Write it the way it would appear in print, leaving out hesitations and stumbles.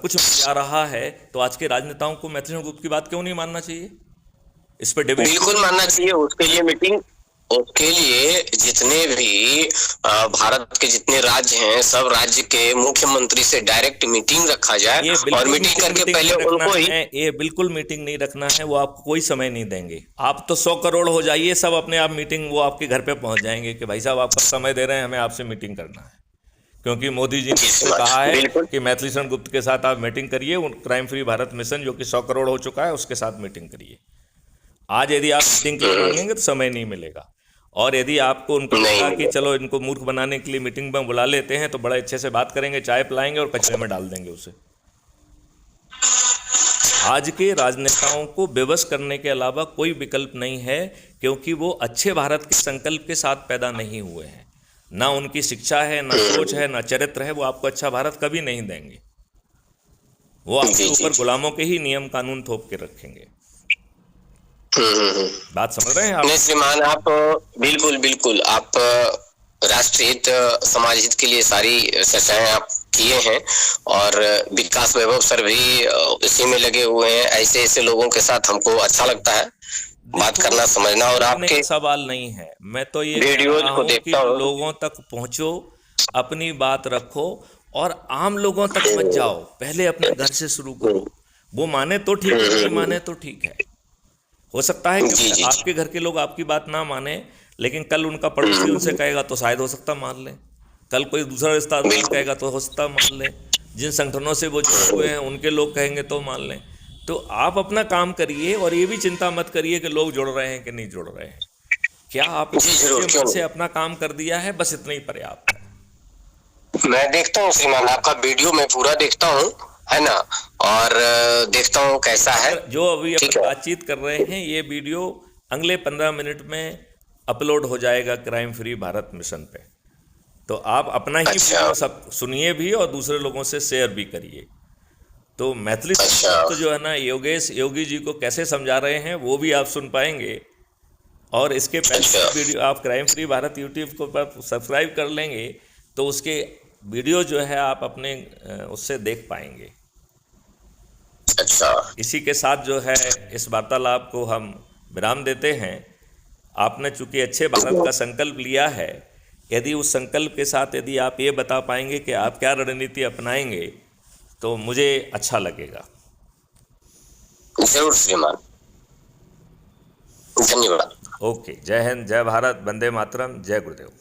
कुछ आ रहा है, तो आज के राजनेताओं को मैथिली गुप्त की बात क्यों नहीं मानना चाहिए? इस पर डिबेट बिल्कुल मानना चाहिए। उसके लिए जितने भी भारत के जितने राज्य हैं, सब राज्य के मुख्यमंत्री से डायरेक्ट मीटिंग रखा जाए ये और बिल्कुल मीटिंग करके मीटिंग पहले नहीं रखना उनको ही है, ये बिल्कुल मीटिंग नहीं रखना है। वो आपको कोई समय नहीं देंगे। आप तो 100 करोड़ हो जाइए, सब अपने आप मीटिंग, वो आपके घर पे पहुंच जाएंगे कि भाई साहब आपका समय दे रहे हैं, हमें आपसे मीटिंग करना है। क्योंकि मोदी जी ने कहा है बिल्कुल। कि मैथिली शरण गुप्त के साथ आप मीटिंग करिए, क्राइम फ्री भारत मिशन जो कि 100 करोड़ हो चुका है उसके साथ मीटिंग करिए। आज यदि आप मीटिंग के लिए मांगेंगे तो समय नहीं मिलेगा। और यदि आपको उनको नहीं लगा कि मिलेगा। चलो इनको मूर्ख बनाने के लिए मीटिंग में बुला लेते हैं, तो बड़े अच्छे से बात करेंगे, चाय पिलाएंगे और कचरे में डाल देंगे उसे। आज के राजनेताओं को बेबस करने के अलावा कोई विकल्प नहीं है, क्योंकि वो अच्छे भारत के संकल्प के साथ पैदा नहीं हुए हैं। ना उनकी शिक्षा है, ना सोच है, ना चरित्र है। वो आपको अच्छा भारत कभी नहीं देंगे। वो आपके जी जी ऊपर जी। गुलामों के ही नियम कानून थोप के रखेंगे। हम्म। बात समझ रहे हैं आप? नहीं श्रीमान, आप बिल्कुल बिल्कुल आप राष्ट्र हित समाज हित के लिए सारी चर्चाएं आप किए हैं। और विकास वैभव सर भी इसी में लगे हुए हैं। ऐसे ऐसे लोगों के साथ हमको अच्छा लगता है बात देखो, करना, समझना। और करने का आपके सवाल नहीं है। मैं तो ये कह वीडियोज रहा को हूं कि देखता हूँ। लोगों तक पहुंचो, अपनी बात रखो, और आम लोगों तक मत जाओ। पहले अपने घर से शुरू करो। वो माने तो ठीक है, नहीं माने तो ठीक है। हो सकता है कि जी जी जी। आपके घर के लोग आपकी बात ना माने, लेकिन कल उनका पड़ोसी उनसे कहेगा तो शायद हो सकता मान ले। कल कोई दूसरा रिश्तेदार बिल्कुल। कहेगा तो हो सकता मान ले। जिन संगठनों से वो जुड़े हुए हैं उनके लोग कहेंगे तो मान लें। तो आप अपना काम करिए, और ये भी चिंता मत करिए कि लोग जुड़ रहे हैं कि नहीं जुड़ रहे हैं। क्या आपने जी सच्चे जरूर, क्यों मन से नहीं। अपना काम कर दिया है? बस इतना ही पर्याप्त है। मैं देखता हूँ श्रीमान, आपका वीडियो मैं पूरा देखता हूँ, है ना। और देखता हूँ कैसा है। अगर जो अभी ठीक अपन है। बातचीत कर रहे हैं, ये वीडियो अगले 15 मिनट में अपलोड हो जाएगा क्राइम फ्री भारत मिशन पे। तो आप अपना ही अच्छा वीडियो सब सुनिए भी, और दूसरे लोगों से शेयर भी करिए। तो मैथिली अच्छा संस्कृत तो जो है ना, योगेश योगी जी को कैसे समझा रहे हैं वो भी आप सुन पाएंगे। और इसके पहले अच्छा की वीडियो आप क्राइम फ्री भारत यूट्यूब को पर सब्सक्राइब कर लेंगे, तो उसके वीडियो जो है आप अपने उससे देख पाएंगे। अच्छा। इसी के साथ जो है इस वार्तालाप को हम विराम देते हैं। आपने चूंकि अच्छे भारत का संकल्प लिया है, यदि उस संकल्प के साथ यदि आप ये बता पाएंगे कि आप क्या रणनीति अपनाएंगे, तो मुझे अच्छा लगेगा। जरूर श्रीमान, धन्यवाद। ओके, जय हिंद, जय भारत, वंदे मातरम, जय गुरुदेव।